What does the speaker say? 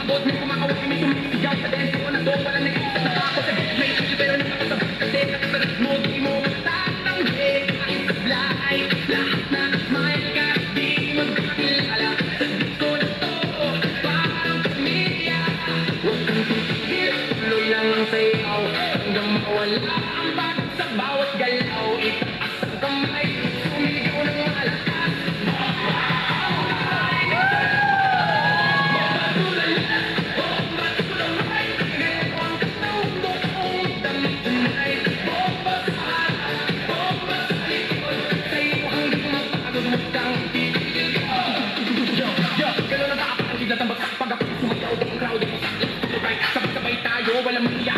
umabot, may kumakawag, may sumisigaw sa dance ko na to, walang nag-iisa na ako sa gitna, may isip pero nakakasabot kasi nakasarat mo, di mo matatanggi, kahit sabla ay lahat na smile ka, di magkakilala, sa gusto na to, parang pamilya, huwag kang titigil, tuloy lang ang sayaw, hanggang mawala ang bagot sa bawat galaw, itaas ang kamay, sumigaw ng malakas, sabay tayo, walang mangyayari.